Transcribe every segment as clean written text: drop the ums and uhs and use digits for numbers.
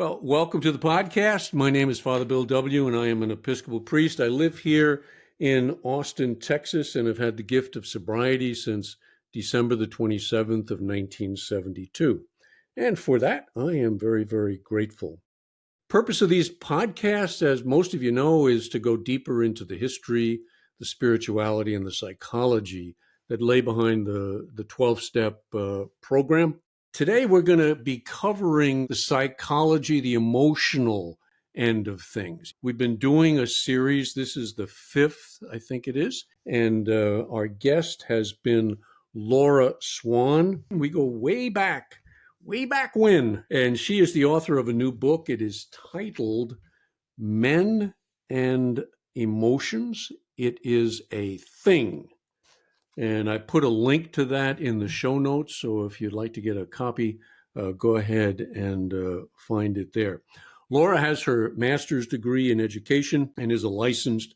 Well, welcome to the podcast. My name is Father Bill W., and I am an Episcopal priest. I live here in Austin, Texas, and have had the gift of sobriety since December the 27th of 1972. And for that, I am very, very grateful. Purpose of these podcasts, as most of you know, is to go deeper into the history, the spirituality, and the psychology that lay behind the 12-step program. Today, we're going to be covering the psychology, the emotional end of things. We've been doing a series. This is the fifth, I think it is. And our guest has been Laura Swann. We go way back when. And she is the author of a new book. It is titled Men and Emotions. It is a Thing. And I put a link to that in the show notes. So if you'd like to get a copy, go ahead and find it there. Laura has her master's degree in education and is a licensed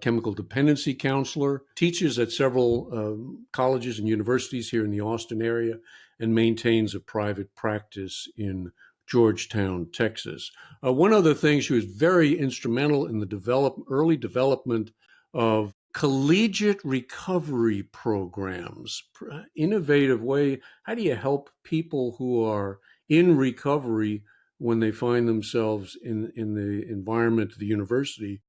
chemical dependency counselor, teaches at several colleges and universities here in the Austin area, and maintains a private practice in Georgetown, Texas. One other thing, she was very instrumental in the early development of collegiate recovery programs, innovative way. How do you help people who are in recovery when they find themselves in the environment of the university,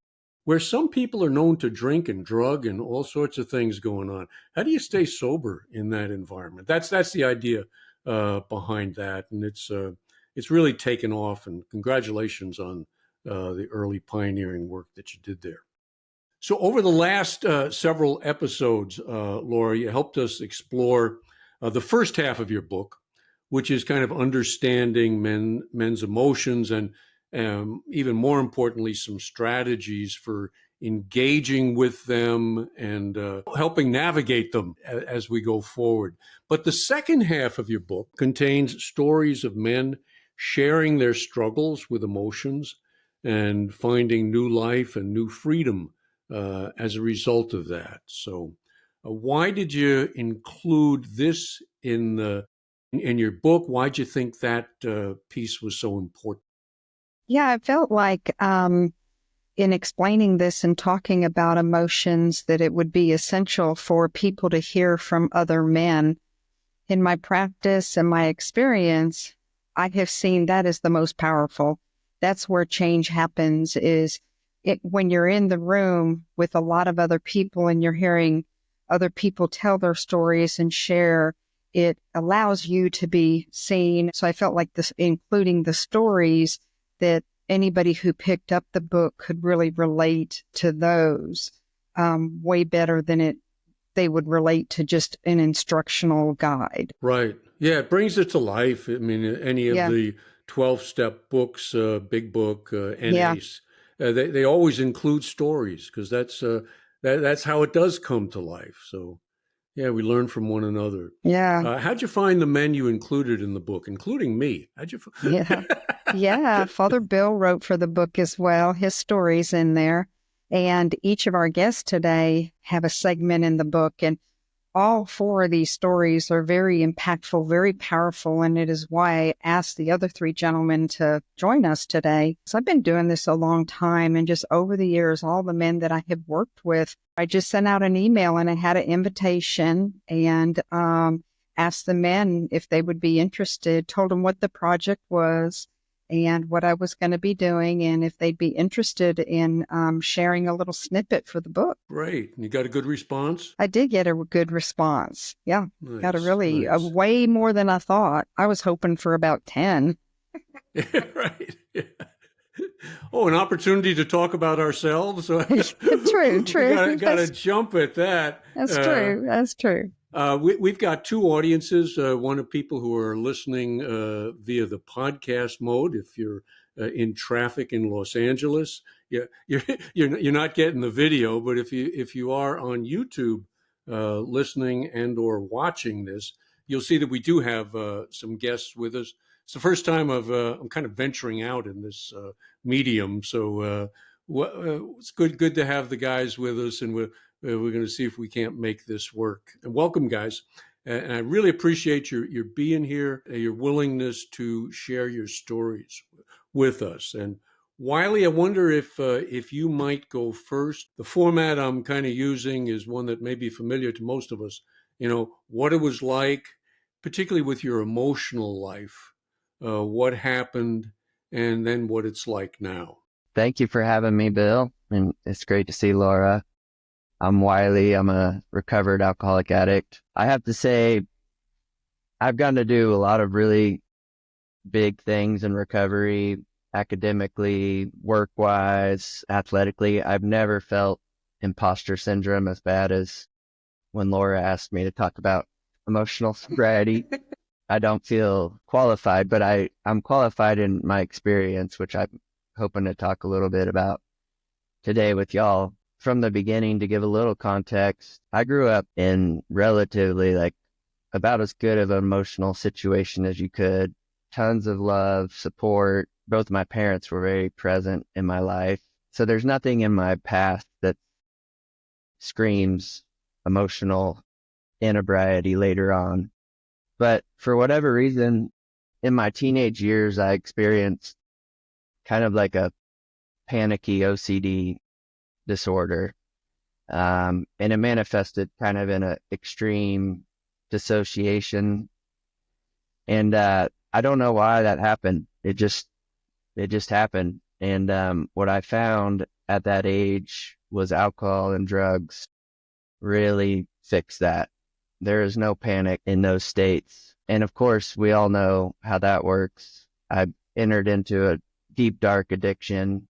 where some people are known to drink and drug and all sorts of things going on? How do you stay sober in that environment? That's the idea behind that, and it's really taken off. And congratulations on the early pioneering work that you did there. So over the last several episodes, Laura, you helped us explore the first half of your book, which is kind of understanding men's emotions and even more importantly, some strategies for engaging with them and helping navigate them as we go forward. But the second half of your book contains stories of men sharing their struggles with emotions and finding new life and new freedom as a result of that. So why did you include this in your book? Why'd you think that piece was so important? Yeah, I felt like in explaining this and talking about emotions that it would be essential for people to hear from other men. In my practice and my experience, I have seen that as the most powerful. That's where change happens, is when you're in the room with a lot of other people and you're hearing other people tell their stories and share, it allows you to be seen. So I felt like this, including the stories, that anybody who picked up the book could really relate to those way better than they would relate to just an instructional guide. Right. Yeah, it brings it to life. I mean, any of the 12-step books, Big Book, NACE, they always include stories because that's how it does come to life. So, yeah, we learn from one another. Yeah. How'd you find the men you included in the book, including me? How'd you? Yeah. Father Bill wrote for the book as well. His story's in there. And each of our guests today have a segment in the book. And all four of these stories are very impactful, very powerful, and it is why I asked the other three gentlemen to join us today. So I've been doing this a long time, and just over the years, all the men that I have worked with, I just sent out an email and I had an invitation and asked the men if they would be interested, told them what the project was and what I was going to be doing, and if they'd be interested in sharing a little snippet for the book. Great. You got a good response? I did get a good response. Yeah. Nice, got a way more than I thought. I was hoping for about 10. Right. Yeah. Oh, an opportunity to talk about ourselves? True. Got to jump at that. That's true. We've got two audiences. One of people who are listening via the podcast mode. If you're in traffic in Los Angeles, you're not getting the video. But if you are on YouTube listening and or watching this, you'll see that we do have some guests with us. It's the first time I'm kind of venturing out in this medium, so it's good to have the guys with us, and we're going to see if we can't make this work. And welcome, guys. And I really appreciate your being here, your willingness to share your stories. with us. And Wiley, I wonder if you might go first. The format I'm kind of using is one that may be familiar to most of us. What it was like, particularly with your emotional life, what happened, and then what it's like now. Thank you for having me, Bill. And it's great to see Laura. I'm Wiley. I'm a recovered alcoholic addict. I have to say, I've gotten to do a lot of really big things in recovery, academically, work-wise, athletically. I've never felt imposter syndrome as bad as when Laura asked me to talk about emotional sobriety. I don't feel qualified, but I'm qualified in my experience, which I'm hoping to talk a little bit about today with y'all. From the beginning, to give a little context, I grew up in relatively about as good of an emotional situation as you could. Tons of love, support. Both my parents were very present in my life. So there's nothing in my past that screams emotional inebriety later on. But for whatever reason, in my teenage years, I experienced kind of like a panicky OCD disorder. And it manifested kind of in an extreme dissociation. And I don't know why that happened. It just happened. And what I found at that age was alcohol and drugs really fixed that. There is no panic in those states. And of course, we all know how that works. I entered into a deep, dark addiction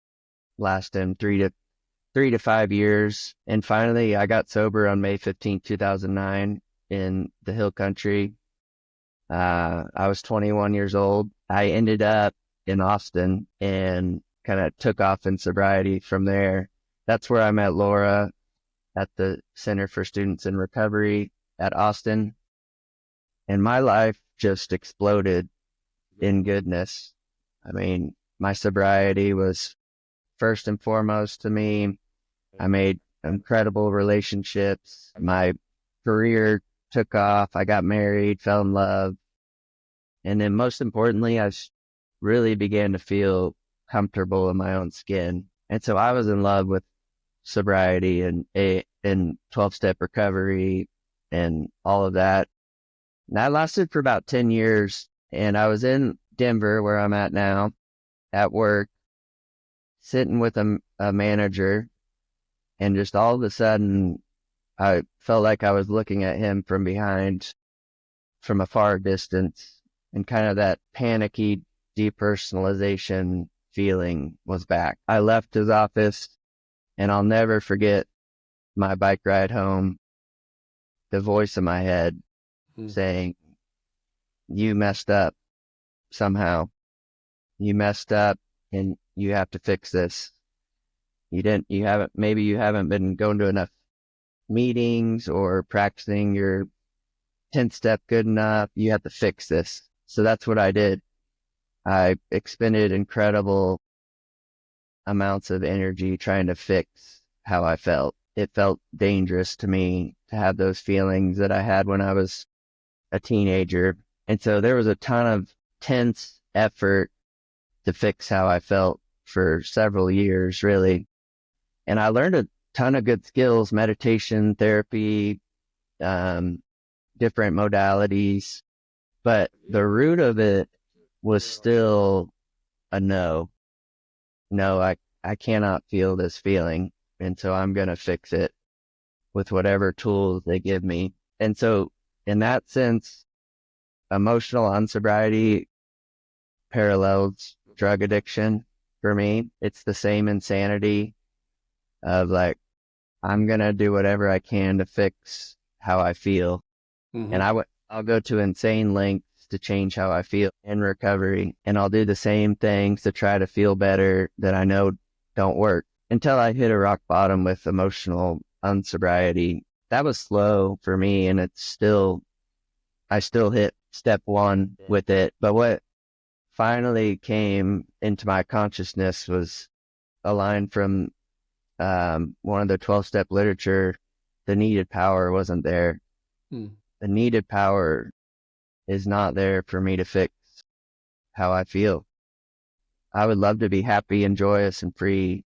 lasting 3 to 5 years. And finally, I got sober on May 15th, 2009 in the Hill Country. I was 21 years old. I ended up in Austin and kind of took off in sobriety from there. That's where I met Laura at the Center for Students in Recovery at Austin. And my life just exploded in goodness. I mean, my sobriety was first and foremost to me. I made incredible relationships. My career took off. I got married, fell in love. And then most importantly, I really began to feel comfortable in my own skin. And so I was in love with sobriety and 12-step recovery and all of that. And that lasted for about 10 years. And I was in Denver, where I'm at now, at work, sitting with a manager. And just all of a sudden, I felt like I was looking at him from behind, from a far distance. And kind of that panicky depersonalization feeling was back. I left his office, and I'll never forget my bike ride home, the voice in my head saying, "You messed up somehow. You messed up and you have to fix this. Maybe you haven't been going to enough meetings or practicing your 10th step good enough. You have to fix this." So that's what I did. I expended incredible amounts of energy trying to fix how I felt. It felt dangerous to me to have those feelings that I had when I was a teenager. And so there was a ton of tense effort to fix how I felt for several years, really. And I learned a ton of good skills, meditation, therapy, different modalities. But the root of it was still a no. No, I cannot feel this feeling. And so I'm going to fix it with whatever tools they give me. And so in that sense, emotional unsobriety parallels drug addiction for me. It's the same insanity of I'm going to do whatever I can to fix how I feel. Mm-hmm. And I'll go to insane lengths to change how I feel in recovery. And I'll do the same things to try to feel better that I know don't work until I hit a rock bottom with emotional unsobriety. That was slow for me. And I still hit step one with it. But what finally came into my consciousness was a line from one of the 12-step literature. The needed power wasn't there. The needed power is not there for me to fix how I feel. I would love to be happy and joyous and free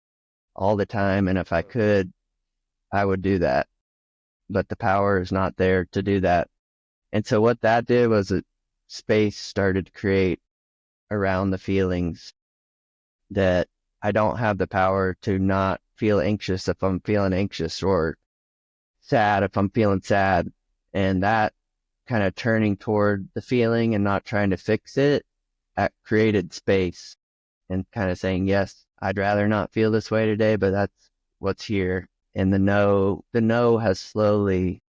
all the time. And if I could, I would do that. But the power is not there to do that. And so what that did was a space started to create around the feelings that I don't have the power to not feel anxious if I'm feeling anxious, or sad if I'm feeling sad. And that kind of turning toward the feeling and not trying to fix it, that created space and kind of saying, yes, I'd rather not feel this way today, but that's what's here. And the no has slowly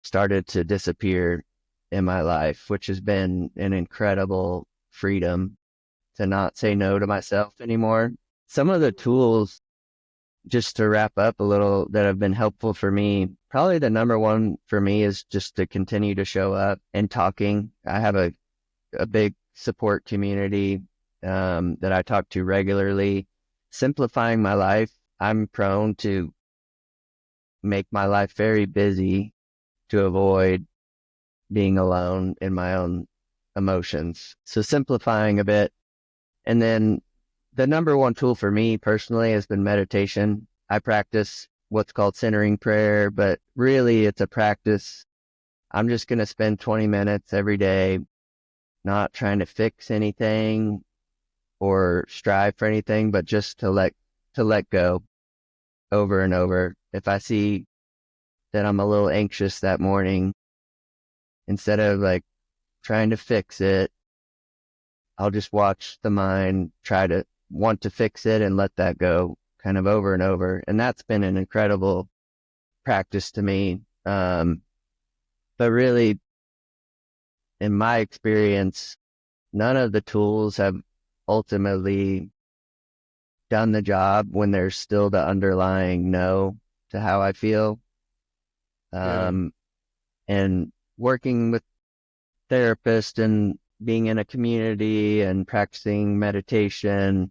started to disappear in my life, which has been an incredible freedom to not say no to myself anymore. Some of the tools, just to wrap up a little, that have been helpful for me, probably the number one for me is just to continue to show up and talking. I have a big support community that I talk to regularly. Simplifying my life. I'm prone to make my life very busy to avoid being alone in my own emotions. So simplifying a bit. And then the number one tool for me personally has been meditation. I practice what's called centering prayer, but really it's a practice. I'm just going to spend 20 minutes every day, not trying to fix anything or strive for anything, but just to let go over and over. If I see that I'm a little anxious that morning, instead of like trying to fix it, I'll just watch the mind try to want to fix it and let that go kind of over and over. And that's been an incredible practice to me. But really, in my experience, none of the tools have ultimately done the job when there's still the underlying no to how I feel. And working with therapists and being in a community and practicing meditation,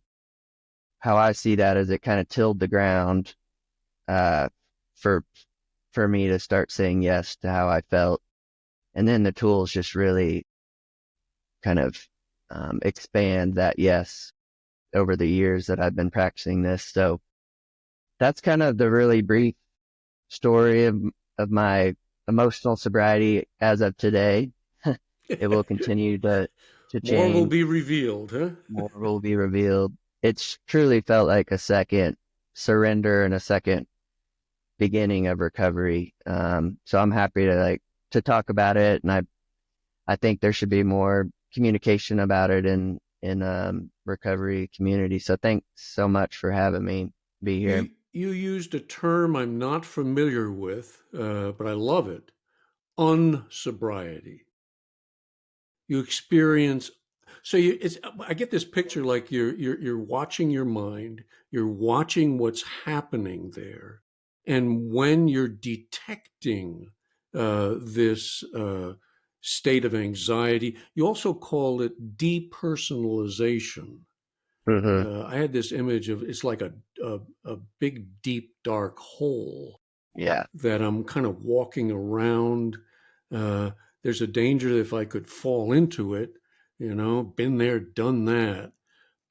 how I see that is it kind of tilled the ground for me to start saying yes to how I felt. And then the tools just really kind of expand that yes over the years that I've been practicing this. So that's kind of the really brief story of my emotional sobriety as of today. It will continue to change. More will be revealed, huh? More will be revealed. It's truly felt like a second surrender and a second beginning of recovery. So I'm happy to talk about it, and I think there should be more communication about it in recovery community. So thanks so much for having me be here. You used a term I'm not familiar with, but I love it: unsobriety. You experience, so I get this picture like you're watching your mind, you're watching what's happening there, and when you're detecting this state of anxiety, you also call it depersonalization. Mm-hmm. I had this image of it's like a big, deep, dark hole. Yeah. That I'm kind of walking around. There's a danger that if I could fall into it, been there, done that.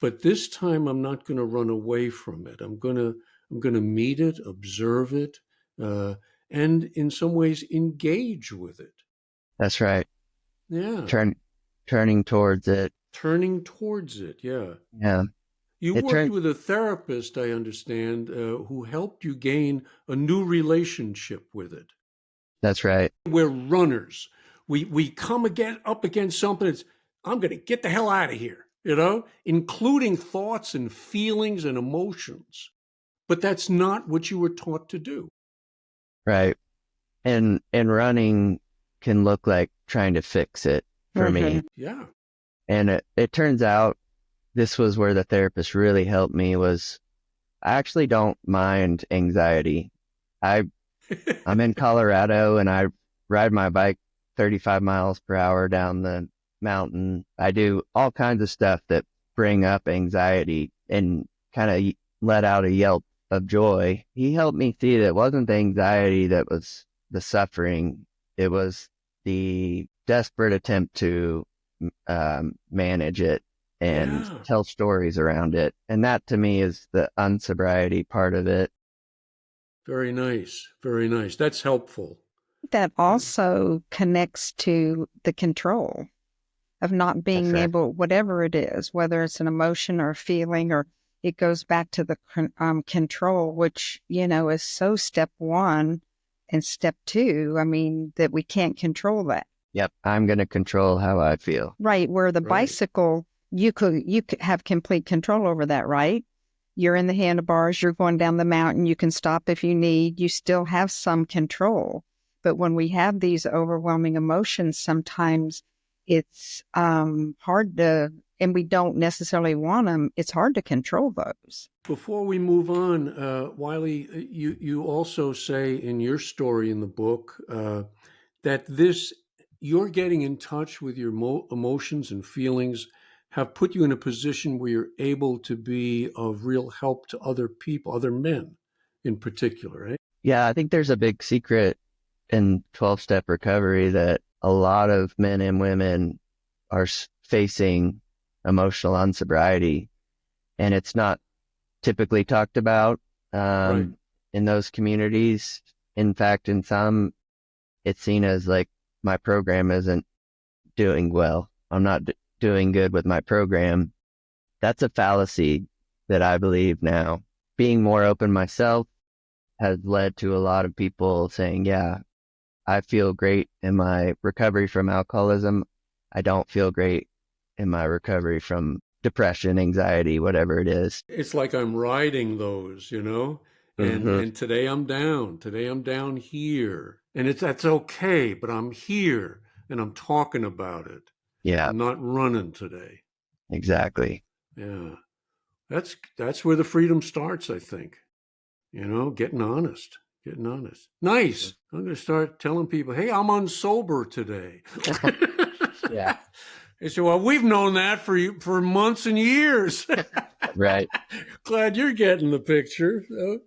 But this time I'm not going to run away from it. I'm going to meet it, observe it, and in some ways engage with it. That's right. Yeah. Turning towards it. Turning towards it. Yeah. Yeah. You worked with a therapist, I understand, who helped you gain a new relationship with it. That's right. We're runners. We come up against something that's, I'm going to get the hell out of here, including thoughts and feelings and emotions. But that's not what you were taught to do. Right. And running can look like trying to fix it for me. Yeah. And it turns out this was where the therapist really helped me. Was I actually don't mind anxiety. I'm in Colorado and I ride my bike 35 miles per hour down the mountain. I do all kinds of stuff that bring up anxiety and kind of let out a yelp of joy. He helped me see that it wasn't the anxiety that was the suffering. It was the desperate attempt to manage it and Yeah. tell stories around it. And that to me is the unsobriety part of it. Very nice. Very nice. That's helpful. That also connects to the control of not That's being right. able, whatever it is, whether it's an emotion or a feeling, or it goes back to the control, which, is so step one and step two. I mean, that we can't control that. Yep. I'm going to control how I feel. Right. Where the Right. bicycle, you could have complete control over that, right? You're in the handlebars, you're going down the mountain, you can stop if you need, you still have some control. But when we have these overwhelming emotions, sometimes it's hard to, and we don't necessarily want them, it's hard to control those. Before we move on, Wiley, you also say in your story in the book that you're getting in touch with your emotions and feelings have put you in a position where you're able to be of real help to other people, other men in particular, right? Yeah, I think there's a big secret in 12-step recovery that a lot of men and women are facing emotional unsobriety, and it's not typically talked about Right. in those communities. In fact, in some, it's seen as like my program isn't doing well. I'm not doing good with my program. That's a fallacy that I believe now. Being more open myself has led to a lot of people saying, yeah, I feel great in my recovery from alcoholism. I don't feel great in my recovery from depression, anxiety, whatever it is. It's like I'm riding those, Mm-hmm. and today I'm down. Today I'm down here. And that's okay, but I'm here and I'm talking about it. Yeah, I'm not running today. exactly. Yeah. That's where the freedom starts, I think. Getting honest. Getting honest. Nice. I'm going to start telling people, hey, I'm unsober today. Yeah, They say, well, we've known that for months and years. right. Glad you're getting the picture. So,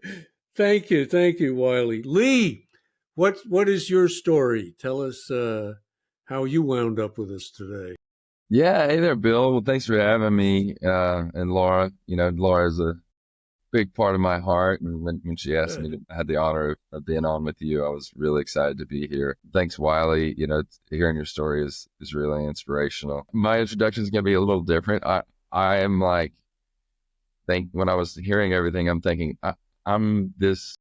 thank you, Wiley. Lee, what is your story? Tell us how you wound up with us today. Yeah, hey there, Bill. Well, thanks for having me. And Laura, Laura's a big part of my heart. And when she asked me Good. to have the honor of being on with you, I was really excited to be here. Thanks, Wiley. Hearing your story is really inspirational. My introduction is going to be a little different. I am when I was hearing everything, I'm thinking I'm this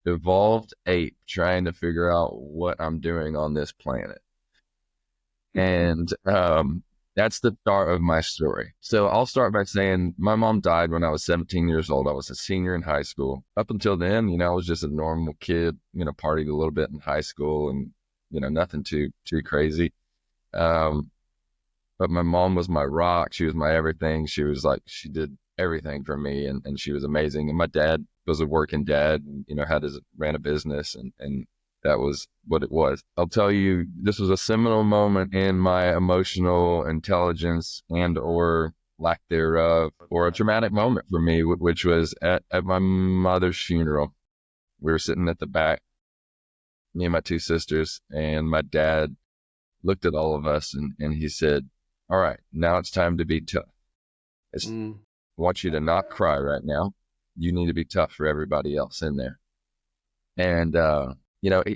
evolved ape trying to figure out what I'm doing on this planet. And that's the start of my story. So I'll start by saying my mom died when I was 17 years old. I was a senior in high school. Up until then, I was just a normal kid, partied a little bit in high school and, nothing too crazy. But my mom was my rock. She was my everything. She did everything for me and she was amazing. And my dad was a working dad, ran a business and that was what it was. I'll tell you, this was a seminal moment in my emotional intelligence and or lack thereof, or a traumatic moment for me, which was at my mother's funeral. We were sitting at the back, me and my two sisters, and my dad looked at all of us and he said, all right, now it's time to be tough. I want you to not cry right now. You need to be tough for everybody else in there. And,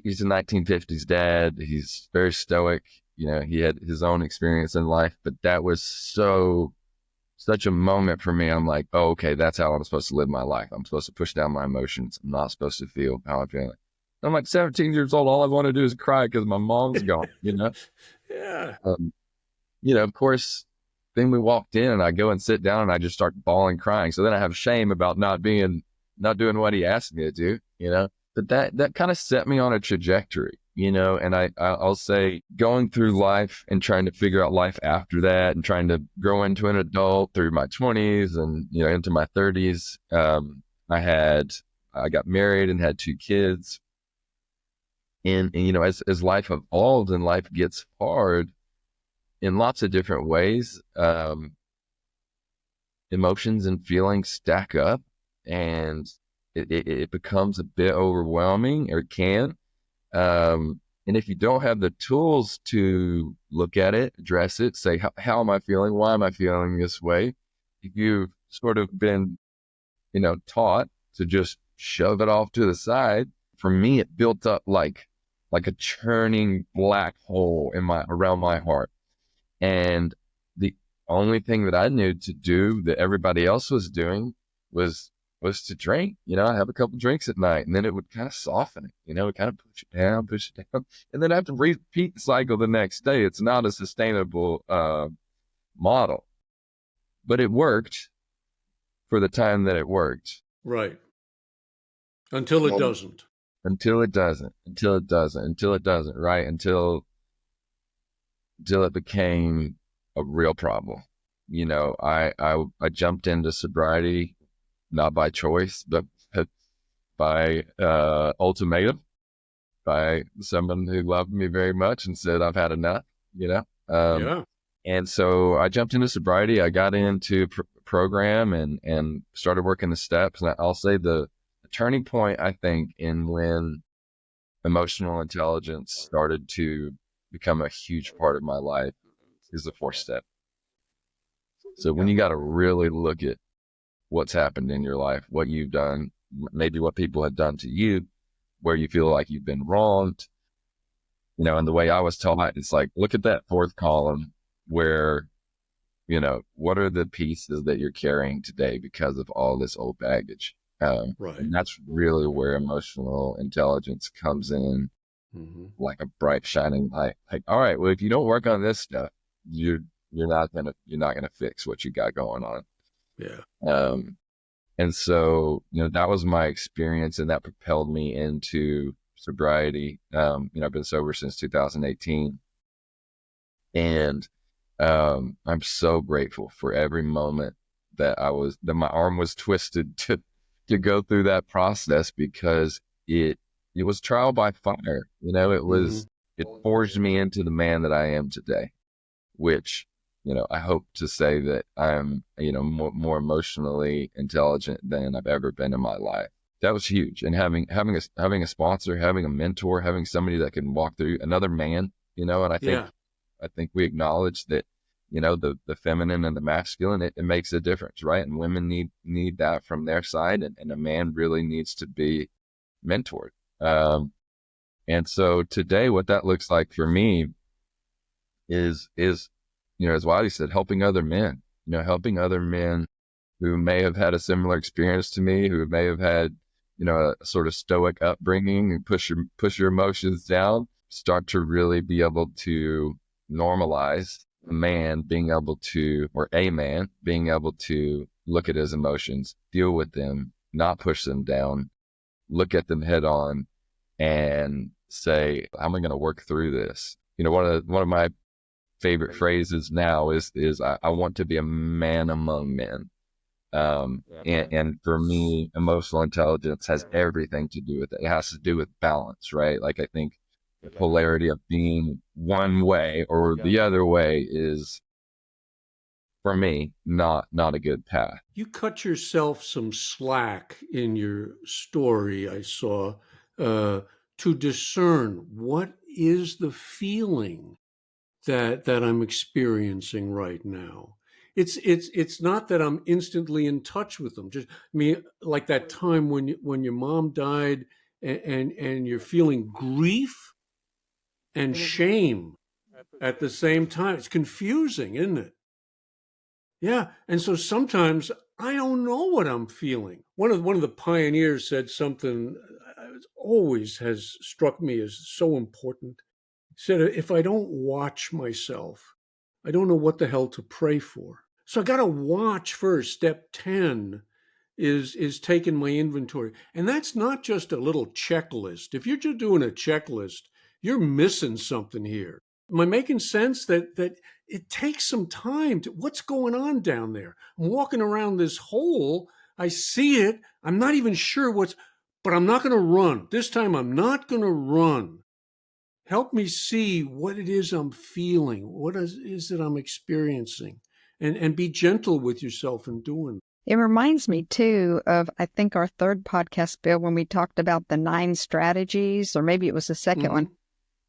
he's a 1950s dad. He's very stoic. He had his own experience in life, but that was such a moment for me. I'm like, oh, okay, that's how I'm supposed to live my life. I'm supposed to push down my emotions. I'm not supposed to feel how I'm feeling. I'm like 17 years old. All I want to do is cry because my mom's gone, Yeah. Of course, then we walked in and I go and sit down and I just start bawling, crying. So then I have shame about not doing what he asked me to do, But that kind of set me on a trajectory, and I'll say going through life and trying to figure out life after that and trying to grow into an adult through my 20s and, into my 30s. I got married and had 2 kids. And as life evolves and life gets hard in lots of different ways, emotions and feelings stack up and it becomes a bit overwhelming, or can. And if you don't have the tools to look at it, address it, say, how am I feeling? Why am I feeling this way? If you've sort of been, taught to just shove it off to the side, for me, it built up like a churning black hole around my heart. And the only thing that I knew to do that everybody else was doing was to drink. I have a couple drinks at night, and then it would kind of soften it, it would kind of push it down, and then I have to repeat the cycle the next day. It's not a sustainable model, but it worked for the time that it worked. Right. Until it doesn't. Until it doesn't, right? Until it became a real problem. I jumped into sobriety not by choice, but by ultimatum, by someone who loved me very much and said, I've had enough, Yeah. And so I jumped into sobriety. I got into program and started working the steps. And I'll say the turning point, I think, in when emotional intelligence started to become a huge part of my life is the 4th step. So when you got to really look at what's happened in your life, what you've done, maybe what people have done to you, where you feel like you've been wronged, and the way I was taught, it's like, look at that 4th column where, what are the pieces that you're carrying today because of all this old baggage? Right. And that's really where emotional intelligence comes in, like a bright shining light. Like, all right, well, if you don't work on this stuff, you're not gonna fix what you got going on. Yeah. And so, that was my experience, and that propelled me into sobriety. I've been sober since 2018, and I'm so grateful for every moment that my arm was twisted to go through that process, because it was trial by fire. It forged me into the man that I am today, which, I hope to say that I'm, more emotionally intelligent than I've ever been in my life. That was huge. And having a sponsor, having a mentor, having somebody that can walk through, another man, and I think we acknowledge that, the feminine and the masculine, it makes a difference, right? And women need that from their side, and a man really needs to be mentored. And so today, what that looks like for me is, as Wiley said, helping other men, who may have had a similar experience to me, who may have had, a sort of stoic upbringing, and push your emotions down, start to really be able to normalize a man being able to look at his emotions, deal with them, not push them down, look at them head on, and say, how am I going to work through this? One of my favorite phrases now is I want to be a man among men. And for me, emotional intelligence has everything to do with it. It has to do with balance, right? Like, I think the polarity of being one way or the other way is, for me, not a good path. You cut yourself some slack in your story, I saw, to discern what is the feeling that I'm experiencing right now. It's not that I'm instantly in touch with them. Just like that time when your mom died, and you're feeling grief and shame at the same time. It's confusing, isn't it? Yeah. And so sometimes I don't know what I'm feeling. One of the pioneers said something always has struck me as so important. He said, if I don't watch myself, I don't know what the hell to pray for. So I got to watch first. Step 10 is taking my inventory. And that's not just a little checklist. If you're just doing a checklist, you're missing something here. Am I making sense that it takes some time to, what's going on down there? I'm walking around this hole. I see it. I'm not even sure but I'm not going to run. This time I'm not going to run. Help me see what it is I'm feeling. What is it I'm experiencing? And be gentle with yourself in doing it. It reminds me, too, of, I think, our 3rd podcast, Bill, when we talked about the 9 strategies, or maybe it was the 2nd one,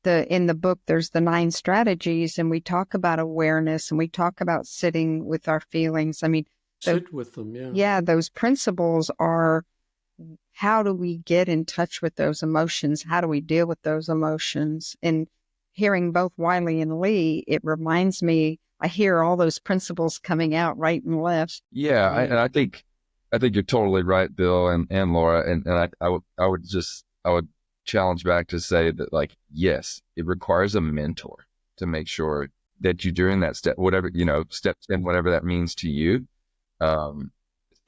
in the book, there's the 9 strategies, and we talk about awareness and we talk about sitting with our feelings. I mean, Sit with them, yeah, those principles are, how do we get in touch with those emotions? How do we deal with those emotions? And hearing both Wiley and Lee, it reminds me, I hear all those principles coming out right and left. Yeah, and I think you're totally right, Bill and Laura, and I would challenge back to say that, like, yes, it requires a mentor to make sure that you're doing that step, whatever, step 10, whatever that means to you.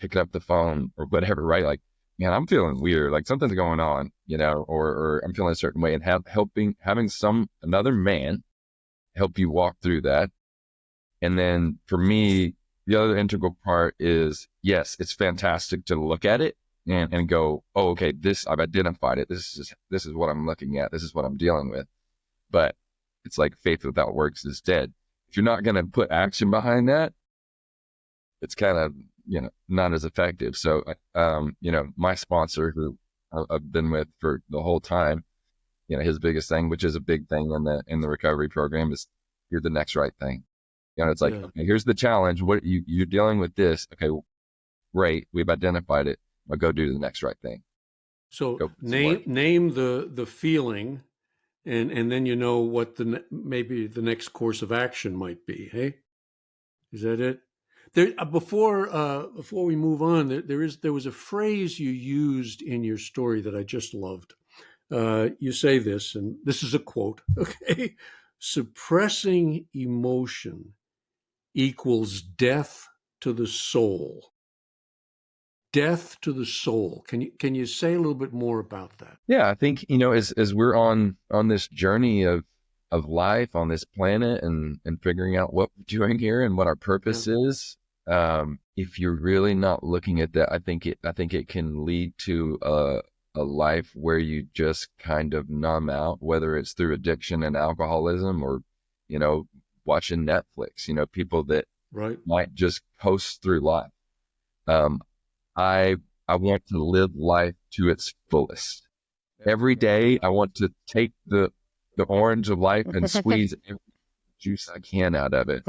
Picking up the phone or whatever, right? Like, man, I'm feeling weird, like something's going on, or I'm feeling a certain way, and having another man help you walk through that. And then for me, the other integral part is, yes, it's fantastic to look at it and go, oh, okay, I've identified it. This is what I'm looking at. This is what I'm dealing with. But it's like faith without works is dead. If you're not going to put action behind that, it's kind of, not as effective. So, my sponsor, who I've been with for the whole time, his biggest thing, which is a big thing in the recovery program, is you're the next right thing. It's like, okay, here's the challenge. What you're dealing with this. Okay, great. We've identified it. I'll go do the next right thing. So name the feeling, and then what maybe the next course of action might be. Hey, is that it? There, before we move on, there was a phrase you used in your story that I just loved. You say this, and this is a quote. Okay, suppressing emotion equals death to the soul. Death to the soul. Can you say a little bit more about that? Yeah, I think as we're on this journey of life on this planet and figuring out what we're doing here and what our purpose is. If you're really not looking at that, I think it can lead to a life where you just kind of numb out, whether it's through addiction and alcoholism or, watching Netflix, people that might just coast through life. I want to live life to its fullest. Every day I want to take the orange of life and squeeze every juice I can out of it.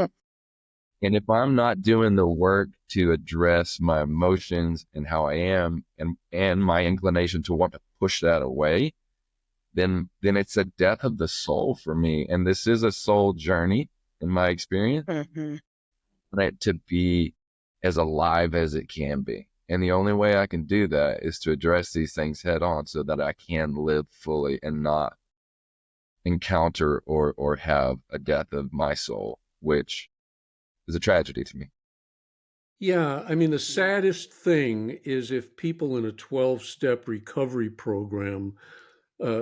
And if I'm not doing the work to address my emotions and how I am and my inclination to want to push that away, then it's a death of the soul for me. And this is a soul journey in my experience. Mm-hmm. I want it to be as alive as it can be. And the only way I can do that is to address these things head on so that I can live fully and not encounter or have a death of my soul, which is a tragedy to me. Yeah, I mean, the saddest thing is if people in a 12-step recovery program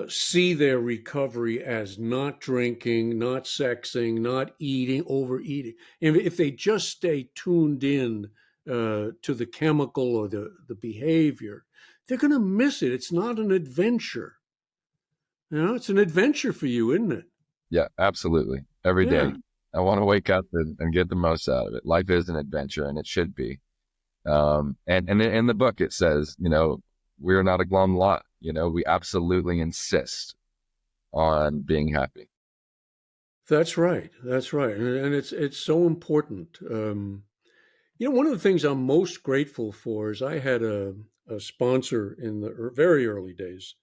see their recovery as not drinking, not sexing, not eating, overeating. And if they just stay tuned in to the chemical or the behavior, they're going to miss it. It's not an adventure. It's an adventure for you, isn't it? Yeah, absolutely. Every day. I want to wake up and get the most out of it. Life is an adventure, and it should be. And in the book, it says, we're not a glum lot. We absolutely insist on being happy. That's right. That's right. And it's so important. One of the things I'm most grateful for is I had a sponsor in the very early days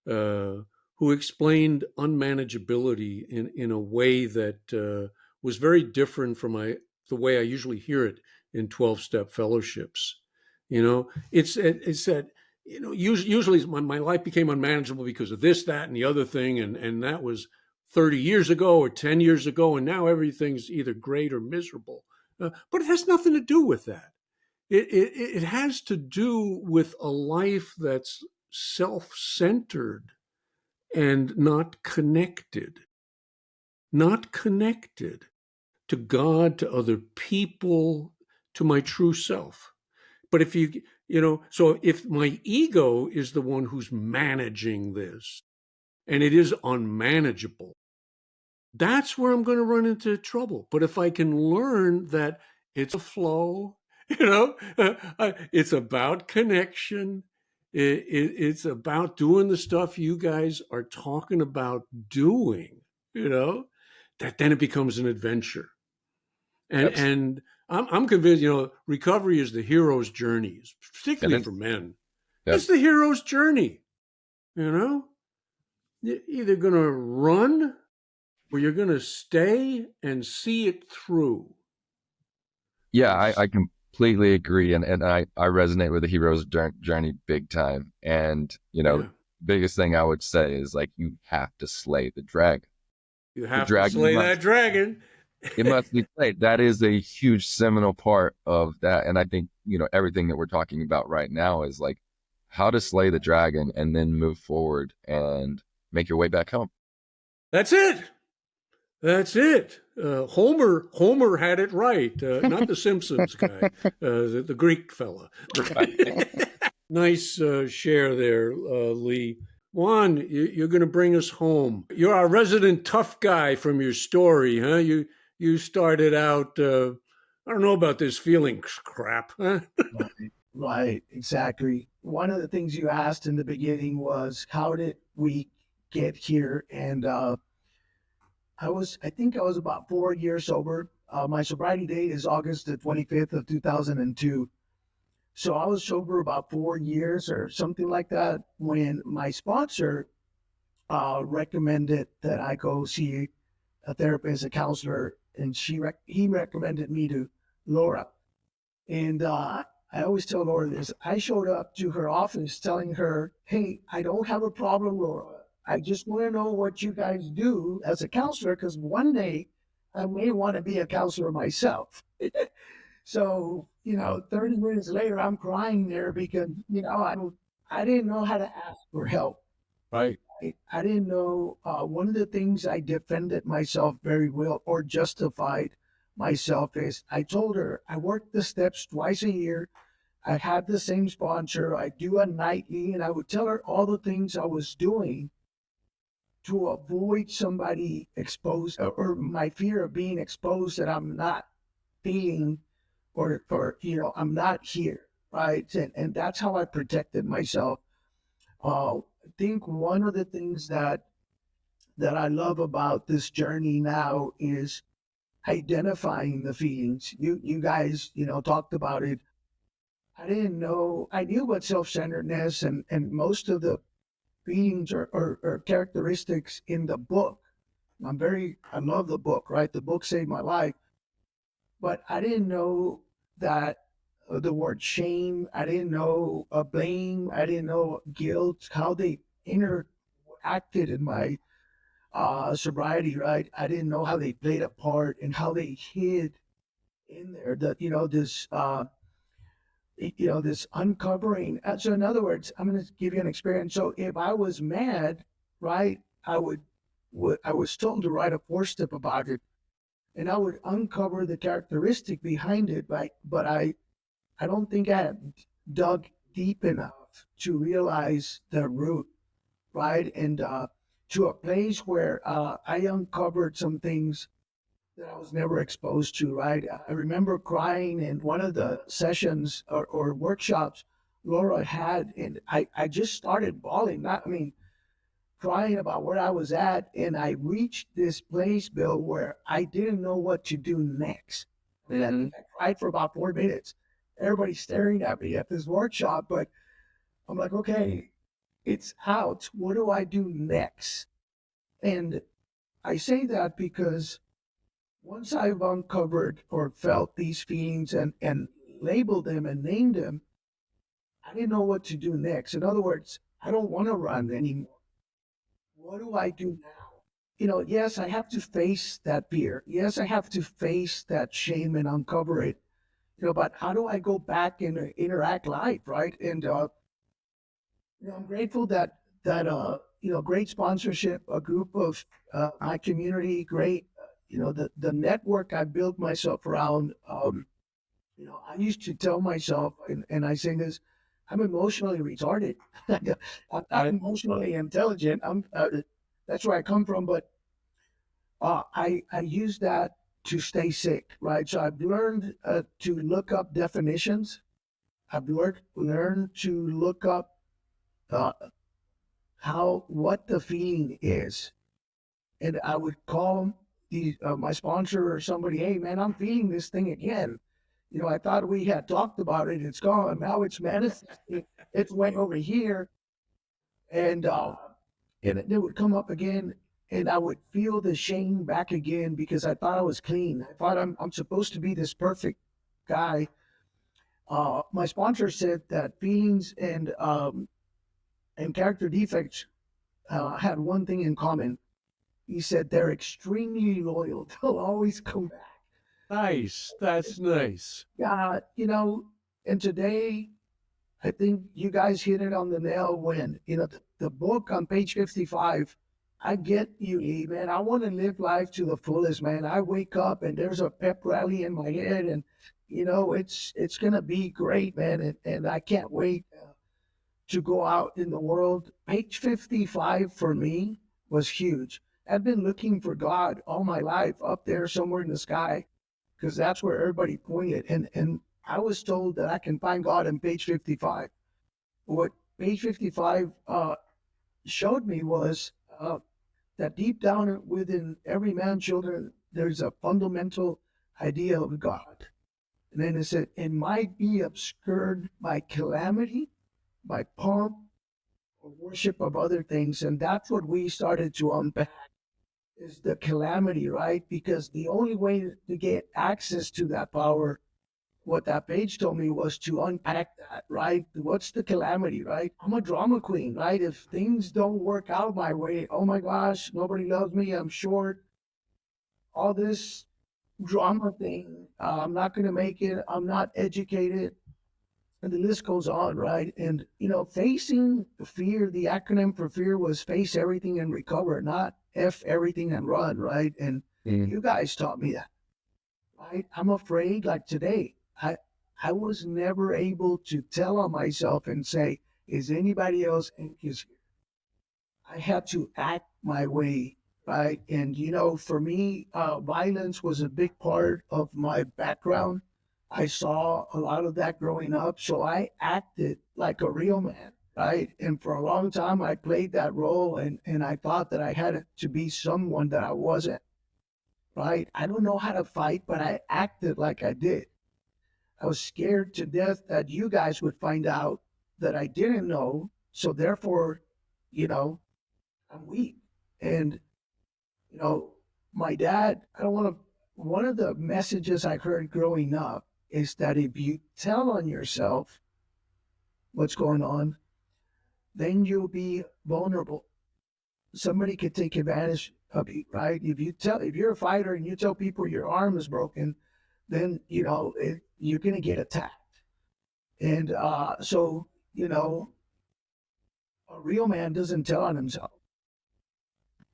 who explained unmanageability in a way that was very different from the way I usually hear it in 12-step fellowships. It's that, usually my life became unmanageable because of this, that, and the other thing. And that was 30 years ago or 10 years ago. And now everything's either great or miserable. But it has nothing to do with that. It has to do with a life that's self-centered and not connected to God, to other people, to my true self. But so if my ego is the one who's managing this and it is unmanageable, that's where I'm going to run into trouble. But if I can learn that it's a flow, it's about connection, It's about doing the stuff you guys are talking about doing, you know, that then it becomes an adventure. And I'm convinced, recovery is the hero's journey, particularly for men. Yep. It's the hero's journey, you know? You're either going to run or you're going to stay and see it through. Yeah, I completely agree. And I resonate with the hero's journey big time. And, biggest thing I would say is like, you have to slay the dragon. You have to slay that dragon. It must be played. That is a huge seminal part of that. And I think, everything that we're talking about right now is like how to slay the dragon and then move forward and make your way back home. That's it. Homer had it right. Not the Simpsons guy, the Greek fella. Nice share there, Lee. Juan, you're going to bring us home. You're our resident tough guy from your story, huh? You started out, I don't know about this feeling crap, huh? Right, exactly. One of the things you asked in the beginning was, how did we get here? And I think I was about 4 years sober. My sobriety date is August the 25th of 2002. So I was sober about 4 years or something like that when my sponsor recommended that I go see a therapist, a counselor, and he recommended me to Laura. And I always tell Laura this. I showed up to her office telling her, hey, I don't have a problem, Laura. I just want to know what you guys do as a counselor, because one day I may want to be a counselor myself. So, 30 minutes later, I'm crying there because, I didn't know how to ask for help. Right. I didn't know. One of the things I defended myself very well or justified myself is I told her I work the steps twice a year. I had the same sponsor. I do a nightly, and I would tell her all the things I was doing to avoid somebody exposed or my fear of being exposed that I'm not feeling or I'm not here, right? And that's how I protected myself. I think one of the things that I love about this journey now is identifying the feelings. You guys, talked about it. I didn't know. I knew what self-centeredness and most of the feelings or characteristics in the book. I love the book, right? The book saved my life. But I didn't know that the word shame, I didn't know blame, I didn't know guilt, how they interacted in my sobriety, right? I didn't know how they played a part and how they hid in there. That this uncovering. So in other words, I'm going to give you an experience. So if I was mad, right, I was told to write a 4-step about it, and I would uncover the characteristic behind it, right? But I don't think I had dug deep enough to realize the root, right? And to a place where I uncovered some things that I was never exposed to, right? I remember crying in one of the sessions or workshops Laura had, and I just started bawling, crying about where I was at. And I reached this place, Bill, where I didn't know what to do next. I cried for about 4 minutes. Everybody's staring at me at this workshop, but I'm like, okay, it's out. What do I do next? And I say that because once I've uncovered or felt these feelings and labeled them and named them, I didn't know what to do next. In other words, I don't want to run anymore. What do I do now? Yes, I have to face that fear. Yes, I have to face that shame and uncover it. But how do I go back and interact life, right? And I'm grateful that great sponsorship, a group of my community, great, the network I built myself around. I used to tell myself, and I say this, I'm emotionally retarded. I'm not emotionally intelligent. That's where I come from, but I use that to stay sick, right? So I've learned to look up definitions. I've learned to look up uh, what the feeling is. And I would call my sponsor or somebody, hey man, I'm feeling this thing again. I thought we had talked about it. It's gone. Now it's manifesting. It's way over here. And it would come up again, and I would feel the shame back again because I thought I was clean. I thought I'm supposed to be this perfect guy. My sponsor said that feelings and character defects had one thing in common. He said they're extremely loyal. They'll always come back. Nice. That's nice. Yeah, and today I think you guys hit it on the nail when, the book on page 55, I get you, Lee, man. I want to live life to the fullest, man. I wake up and there's a pep rally in my head and, it's going to be great, man. And I can't wait to go out in the world. Page 55 for me was huge. I've been looking for God all my life up there somewhere in the sky because that's where everybody pointed. And I was told that I can find God on page 55. What page 55 showed me was that deep down within every man's children, there's a fundamental idea of God. And then it said, it might be obscured by calamity, by pomp, or worship of other things. And that's what we started to unpack, is the calamity, right? Because the only way to get access to that power, what that page told me, was to unpack that, right? What's the calamity, right? I'm a drama queen, right? If things don't work out my way, oh my gosh, nobody loves me, I'm short, all this drama thing, I'm not going to make it, I'm not educated, and the list goes on, right? And, facing fear, the acronym for fear was face everything and recover, not F everything and run, right? And you guys taught me that, right? I'm afraid, like today, I was never able to tell on myself and say, is anybody else anxious here? I had to act my way, right? And, for me, violence was a big part of my background. I saw a lot of that growing up, so I acted like a real man, right? And for a long time, I played that role, and I thought that I had to be someone that I wasn't, right? I don't know how to fight, but I acted like I did. I was scared to death that you guys would find out that I didn't know. So therefore, I'm weak. And, my dad, one of the messages I heard growing up is that if you tell on yourself what's going on, then you'll be vulnerable. Somebody could take advantage of you, right? If you're a fighter and you tell people your arm is broken, then, you're going to get attacked. And so, a real man doesn't tell on himself.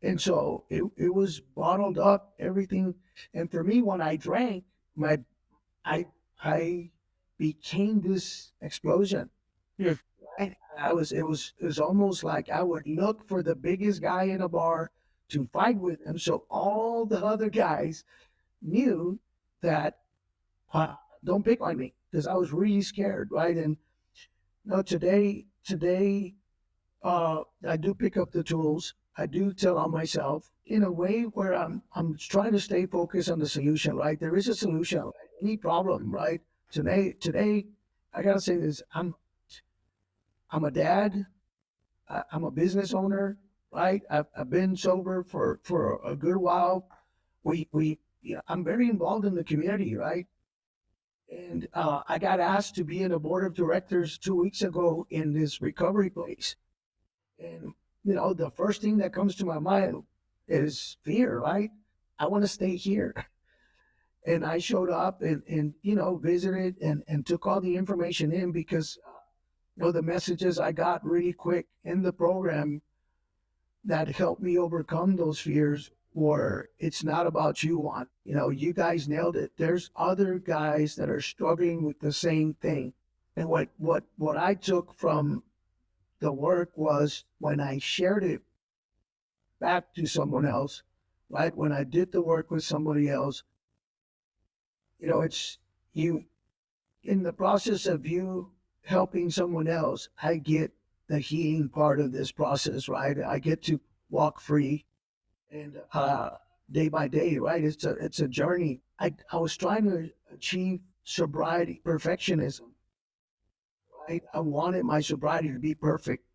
And so it was bottled up, everything. And for me, when I drank, I became this explosion. Yeah. It was almost like I would look for the biggest guy in a bar to fight with him. So all the other guys knew that, don't pick on me, because I was really scared, right? And today, I do pick up the tools. I do tell on myself in a way where I'm trying to stay focused on the solution, right? There is a solution, right? Any problem, right? Today, I gotta say this: I'm a dad. I'm a business owner, right? I've been sober for a good while. I'm very involved in the community, right? And I got asked to be in a board of directors 2 weeks ago in this recovery place. And, the first thing that comes to my mind is fear, right? I want to stay here. And I showed up and visited and took all the information in because, the messages I got really quick in the program that helped me overcome those fears were, it's not about you, Juan. You guys nailed it. There's other guys that are struggling with the same thing. And what I took from the work was when I shared it back to someone else, right? When I did the work with somebody else, it's you, in the process of you helping someone else, I get the healing part of this process, right? I get to walk free, and day by day, right? It's a journey. I was trying to achieve sobriety, perfectionism, right? I wanted my sobriety to be perfect.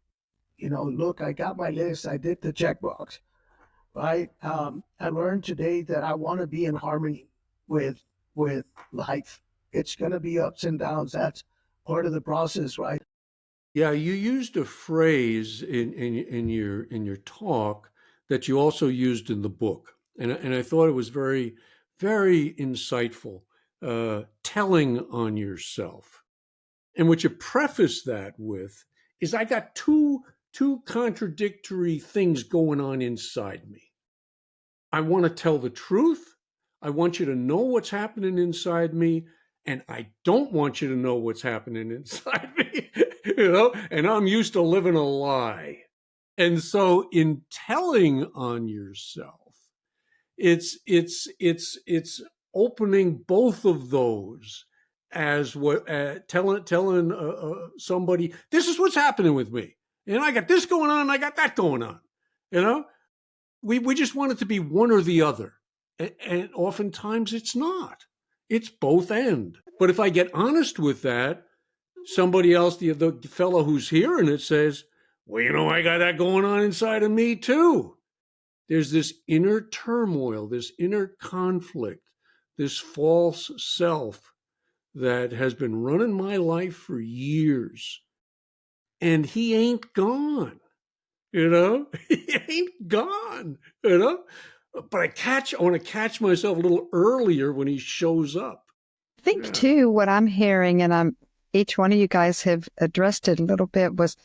You know, look, I got my list. I did the checkbox, right? I learned today that I want to be in harmony with life. It's going to be ups and downs. That's part of the process, right? Yeah, you used a phrase in your talk that you also used in the book, and I thought it was very, very insightful. Telling on yourself, and what you preface that with is, I got two contradictory things going on inside me. I want to tell the truth. I want you to know what's happening inside me, and I don't want you to know what's happening inside me. And I'm used to living a lie. And so in telling on yourself, it's opening both of those, as what telling somebody, this is what's happening with me, and I got this going on, and I got that going on. We just want it to be one or the other, and oftentimes it's not. It's both end. But if I get honest with that, somebody else, the fellow who's hearing it, says, well, I got that going on inside of me too. There's this inner turmoil, this inner conflict, this false self that has been running my life for years. And he ain't gone, he ain't gone, But I want to catch myself a little earlier when he shows up. I think too, what I'm hearing, and each one of you guys have addressed it a little bit, was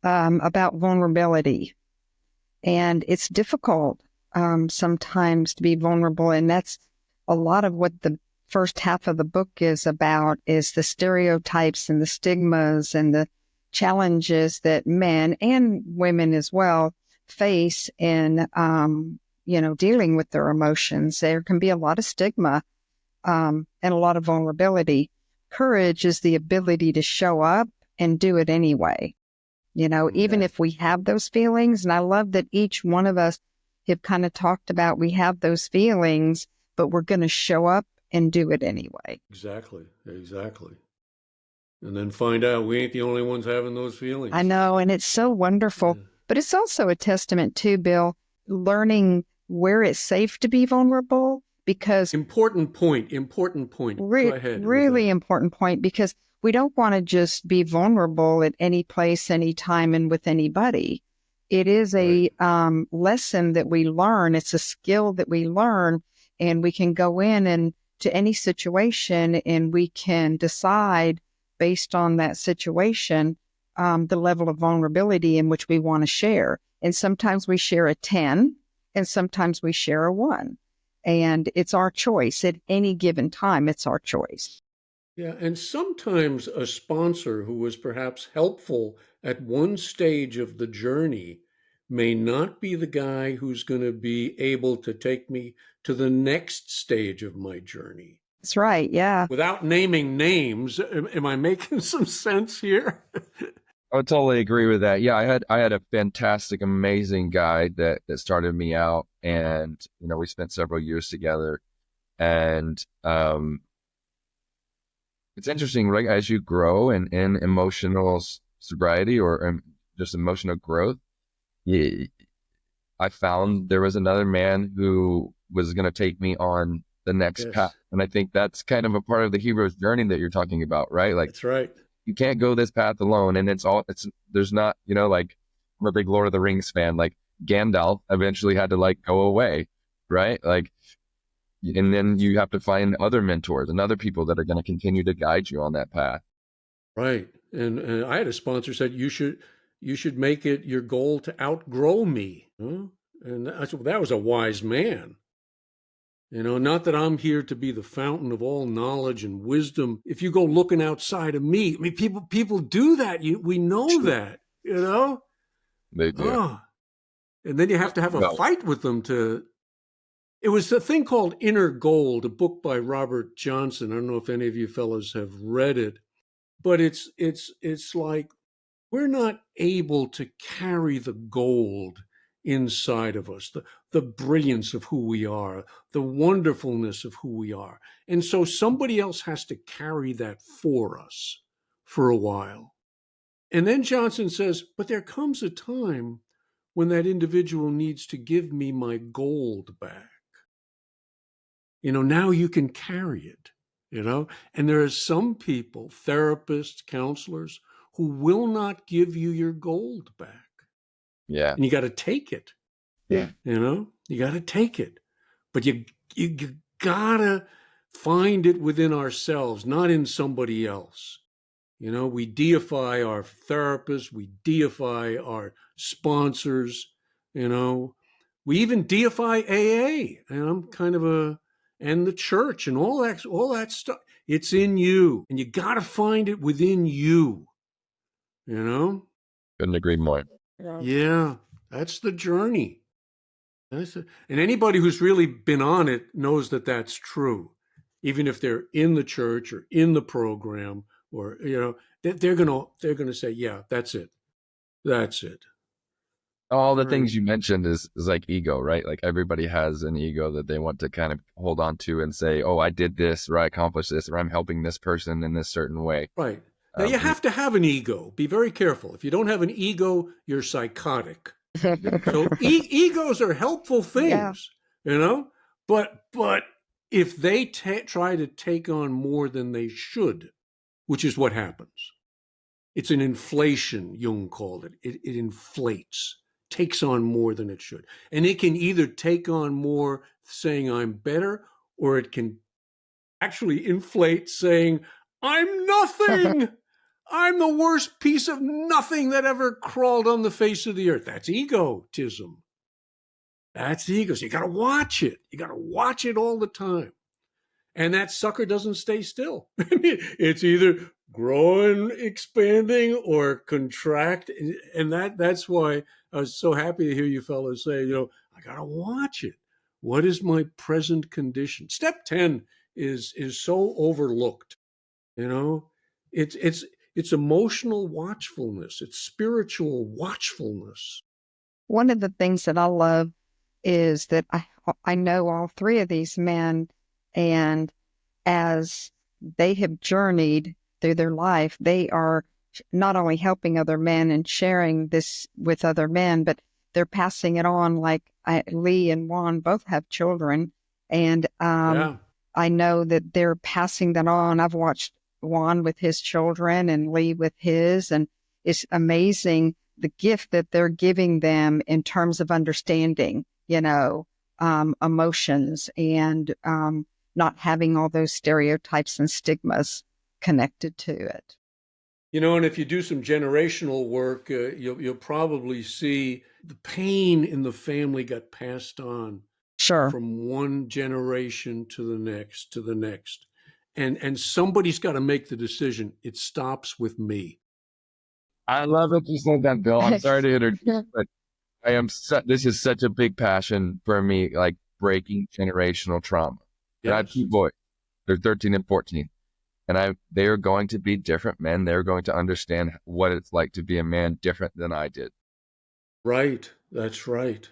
about vulnerability. And it's difficult sometimes to be vulnerable. And that's a lot of what the first half of the book is about, is the stereotypes and the stigmas and the challenges that men and women as well face in, dealing with their emotions. There can be a lot of stigma and a lot of vulnerability. Courage is the ability to show up and do it anyway. Even if we have those feelings. And I love that each one of us have kind of talked about, we have those feelings, but we're going to show up and do it anyway. Exactly. And then find out we ain't the only ones having those feelings. I know. And it's so wonderful. Yeah. But it's also a testament to, Bill, learning where it's safe to be vulnerable, because important point. Go ahead. Really important point, because we don't want to just be vulnerable at any place, any time, and with anybody. It is a lesson that we learn. It's a skill that we learn, and we can go in and to any situation, and we can decide based on that situation, the level of vulnerability in which we want to share. And sometimes we share a 10, and sometimes we share a 1. And it's our choice at any given time. It's our choice. Yeah, and sometimes a sponsor who was perhaps helpful at one stage of the journey may not be the guy who's going to be able to take me to the next stage of my journey. That's right, yeah. Without naming names, am I making some sense here? I would totally agree with that. Yeah, I had a fantastic, amazing guy that started me out, and we spent several years together, and it's interesting, right? As you grow in emotional sobriety or just emotional growth, I found there was another man who was going to take me on the next path. And I think that's kind of a part of the hero's journey that you're talking about, right? Like, that's right. You can't go this path alone. And there's not, like, I'm a big Lord of the Rings fan, like Gandalf eventually had to go away, right? Like, and then you have to find other mentors and other people that are going to continue to guide you on that path. Right. And I had a sponsor said, you should make it your goal to outgrow me. Huh? And that was a wise man. Not that I'm here to be the fountain of all knowledge and wisdom. If you go looking outside of me, I mean, people do that. We know that, They do. And then you have to have a fight with them to. It was a thing called Inner Gold, a book by Robert Johnson. I don't know if any of you fellows have read it, but it's like we're not able to carry the gold inside of us, the brilliance of who we are, the wonderfulness of who we are. And so somebody else has to carry that for us for a while. And then Johnson says, but there comes a time when that individual needs to give me my gold back. Now you can carry it, and there are some people, therapists, counselors, who will not give you your gold back. Yeah. And you got to take it. Yeah. You got to take it. But you got to find it within ourselves, not in somebody else. We deify our therapists, we deify our sponsors, we even deify AA. And I'm kind of and the church and all that stuff. It's in you, and you got to find it within you. Couldn't agree more. Yeah, that's the journey. And anybody who's really been on it knows that that's true, even if they're in the church or in the program, or they're gonna say, yeah, that's it. All the things you mentioned is like ego, right? Like everybody has an ego that they want to kind of hold on to and say, oh, I did this, or I accomplished this, or I'm helping this person in this certain way. Right. Now you have to have an ego. Be very careful. If you don't have an ego, you're psychotic. So egos are helpful things, but if they try to take on more than they should, which is what happens, it's an inflation, Jung called it. It inflates, takes on more than it should. And it can either take on more saying I'm better, or it can actually inflate saying I'm nothing. I'm the worst piece of nothing that ever crawled on the face of the earth. That's egotism. That's ego. So you got to watch it. You got to watch it all the time. And that sucker doesn't stay still. It's either growing, expanding, or contract. And that's why I was so happy to hear you fellows say, I got to watch it. What is my present condition? Step 10 is so overlooked. It's emotional watchfulness. It's spiritual watchfulness. One of the things that I love is that I know all three of these men, and as they have journeyed through their life, they are not only helping other men and sharing this with other men, but they're passing it on. Like Lee and Juan both have children, and I know that they're passing that on. I've watched Juan with his children and Lee with his, and it's amazing the gift that they're giving them in terms of understanding, emotions, and not having all those stereotypes and stigmas connected to it. And if you do some generational work, you'll probably see the pain in the family got passed on. Sure. From one generation to the next, And somebody's got to make the decision. It stops with me. I love that you said that, Bill. I'm sorry to interrupt, but this is such a big passion for me, like breaking generational trauma. Yes. I have two boys. They're 13 and 14. And they are going to be different men. They're going to understand what it's like to be a man different than I did. Right. That's right.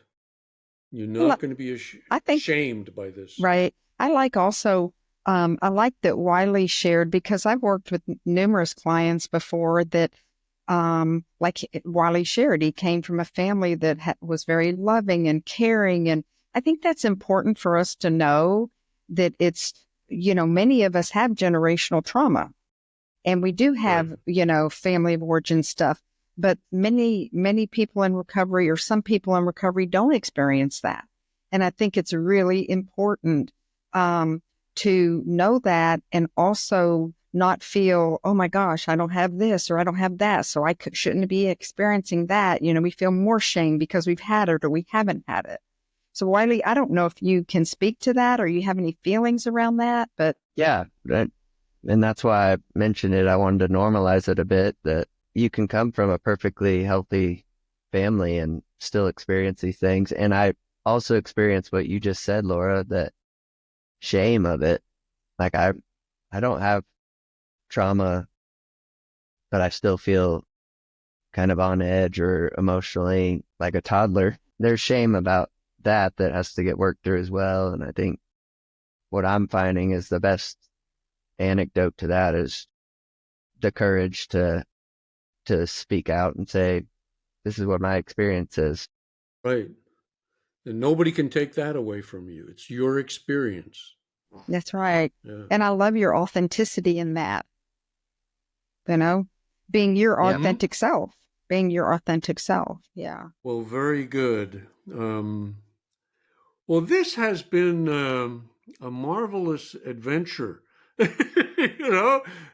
You're not going to be ashamed by this. Right. I like also, I like that Wiley shared, because I've worked with numerous clients before that, like Wiley shared, he came from a family that was very loving and caring. And I think that's important for us to know that it's, many of us have generational trauma, and we do have, family of origin stuff, but many people in recovery, or some people in recovery, don't experience that. And I think it's really important to know that, and also not feel, oh my gosh, I don't have this or I don't have that, so I shouldn't be experiencing that. We feel more shame because we've had it or we haven't had it. So Wiley, I don't know if you can speak to that or you have any feelings around that, but. Yeah, and that's why I mentioned it. I wanted to normalize it a bit, that you can come from a perfectly healthy family and still experience these things. And I also experienced what you just said, Laura, that shame of it. Like I don't have trauma, but I still feel kind of on edge or emotionally like a toddler. There's shame about that has to get worked through as well. And I think what I'm finding is the best anecdote to that is the courage to speak out and say, this is what my experience is. Right. And nobody can take that away from you. It's your experience. That's right. Yeah. And I love your authenticity in that, being your Yeah. authentic self, being your authentic self. Yeah. Well, very good. Well, this has been a marvelous adventure.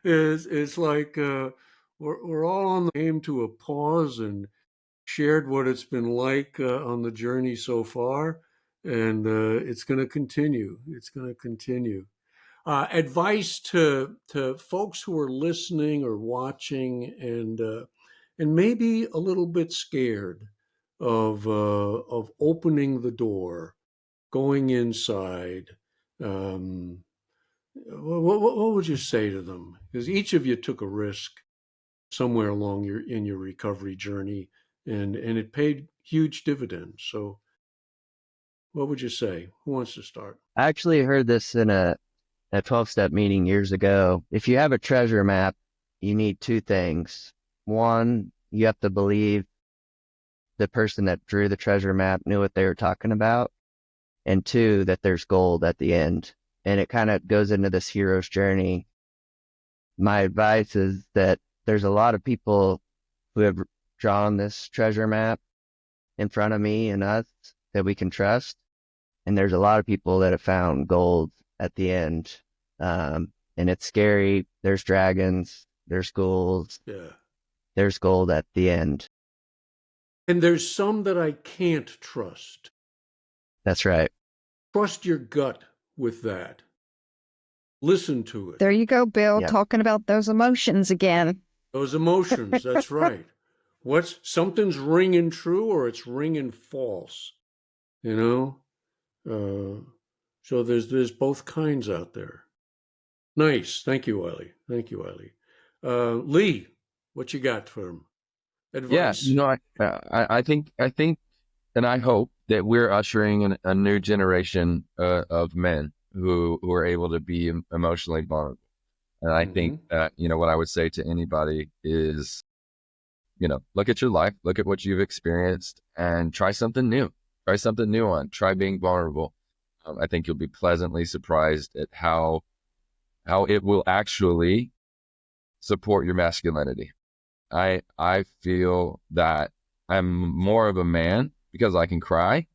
It's like we're all on the came to a pause and shared what it's been like on the journey so far, and it's going to continue. It's going to continue. Advice to folks who are listening or watching and maybe a little bit scared of opening the door, going inside. What would you say to them? Because each of you took a risk somewhere along your recovery journey, and it paid huge dividends. So, what would you say? Who wants to start? I actually heard this in a 12-step meeting years ago. If you have a treasure map, you need two things. One, you have to believe the person that drew the treasure map knew what they were talking about. And two, that there's gold at the end. And it kind of goes into this hero's journey. My advice is that there's a lot of people who have drawn this treasure map in front of me and us that we can trust. And there's a lot of people that have found gold at the end. And it's scary. There's dragons, there's ghouls, there's gold at the end. And there's some that I can't trust. That's right. Trust your gut with that. Listen to it. There you go, Bill, Yep. talking about those emotions again. Those emotions, that's right. Something's ringing true or it's ringing false, So there's both kinds out there. Nice. Thank you, Wiley. Lee, what you got for him? Advice? Yeah, I think, and I hope that we're ushering in a new generation of men who are able to be emotionally vulnerable. And I think that, what I would say to anybody is, look at your life, look at what you've experienced, and try something new. Try being vulnerable. I think you'll be pleasantly surprised at how it will actually support your masculinity. I feel that I'm more of a man because I can cry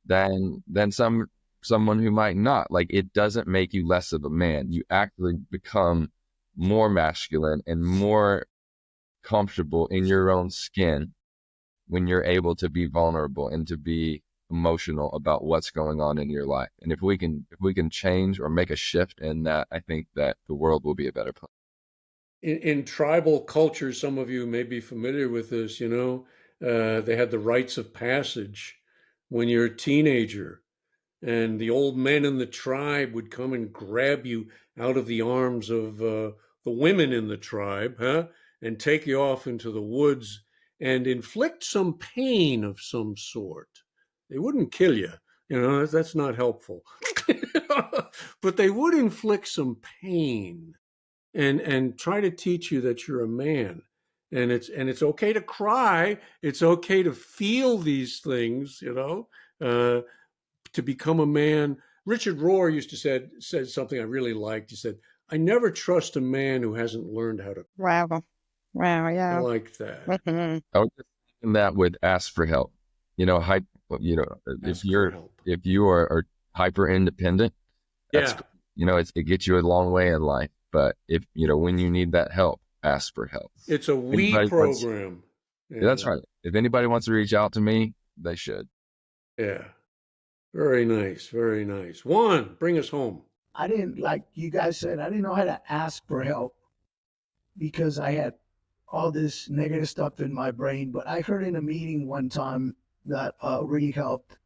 than someone who might not. Like, it doesn't make you less of a man. You actually become more masculine and more comfortable in your own skin when you're able to be vulnerable and to be emotional about what's going on in your life. And if we can change or make a shift in that, I think that the world will be a better place. In tribal culture, some of you may be familiar with this, they had the rites of passage when you're a teenager, and the old men in the tribe would come and grab you out of the arms of the women in the tribe, and take you off into the woods and inflict some pain of some sort. They wouldn't kill you, that's not helpful. But they would inflict some pain and try to teach you that you're a man. And it's okay to cry. It's okay to feel these things, to become a man. Richard Rohr used to said something I really liked. He said, "I never trust a man who hasn't learned how to." Wow, yeah. I like that. I was just thinking that with ask for help. If you are hyper independent, it gets you a long way in life. But if when you need that help, ask for help. It's a we program. That's right. If anybody wants to reach out to me, they should. Yeah. Very nice. Very nice. Juan, bring us home. I didn't, like you guys said, I didn't know how to ask for help because I had all this negative stuff in my brain. But I heard in a meeting one time that really helped.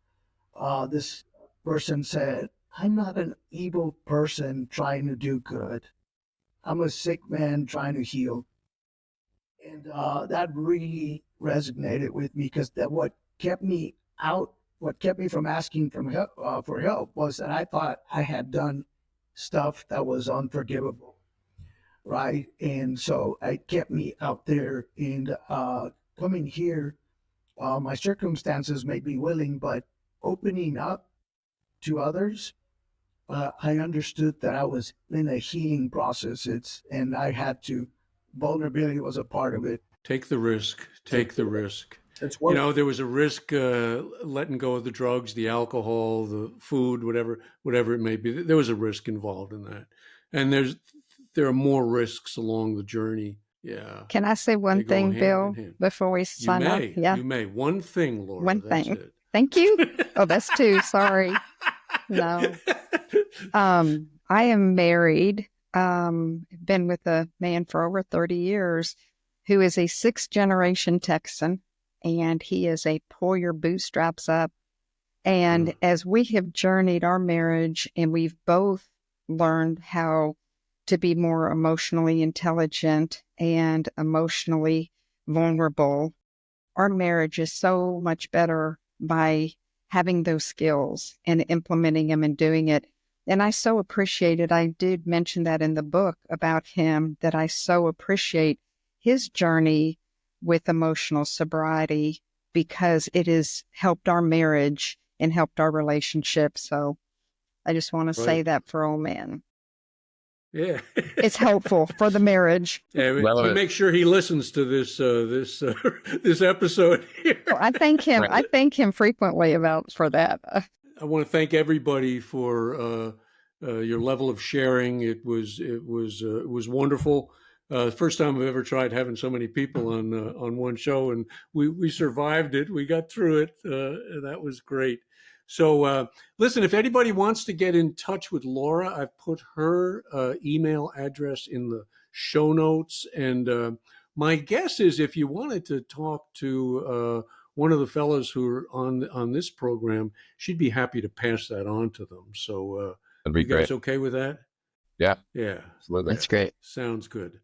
This person said, "I'm not an evil person trying to do good. I'm a sick man trying to heal." And that really resonated with me because that what kept me from asking for help was that I thought I had done stuff that was unforgivable, right? And so it kept me out there. And coming here, my circumstances made me willing, but opening up to others, I understood that I was in a healing process. And I had to. Vulnerability was a part of it. Take the risk. Take the risk. It's worth There was a risk letting go of the drugs, the alcohol, the food, whatever it may be. There was a risk involved in that, and there are more risks along the journey. Yeah. Can I say one They go thing, hand Bill, in hand. before we You sign off? may. Yeah. You may. One thing, Laura. One that's thing. it. Thank you. Oh, that's two. Sorry. No. I am married. Been with a man for over 30 years who is a 6th generation Texan, and he is a pull your bootstraps up. And as we have journeyed our marriage and we've both learned how to be more emotionally intelligent and emotionally vulnerable, our marriage is so much better by having those skills and implementing them and doing it. And I so appreciate it. I did mention that in the book about him, that I so appreciate his journey with emotional sobriety because it has helped our marriage and helped our relationship. So I just want to say that for old man. Yeah. It's helpful for the marriage. Yeah, Relevant. make sure he listens to this this episode here. So I thank him. I thank him frequently for that. I want to thank everybody for your level of sharing. It was wonderful. First time I've ever tried having so many people on one show, and we survived it. We got through it. And that was great. So listen, if anybody wants to get in touch with Laura, I've put her email address in the show notes. And my guess is if you wanted to talk to one of the fellows who are on this program, she'd be happy to pass that on to them. So That'd be you guys great. okay with that? Yeah, Yeah. absolutely. That's great. Sounds good.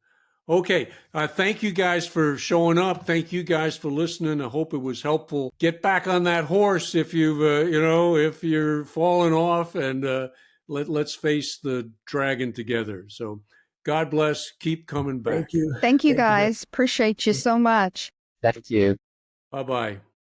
Okay. Thank you guys for showing up. Thank you guys for listening. I hope it was helpful. Get back on that horse if you've, if you're falling off, and let's face the dragon together. So God bless. Keep coming back. Thank you. Thank you, guys. Appreciate you so much. Thank you. Bye-bye.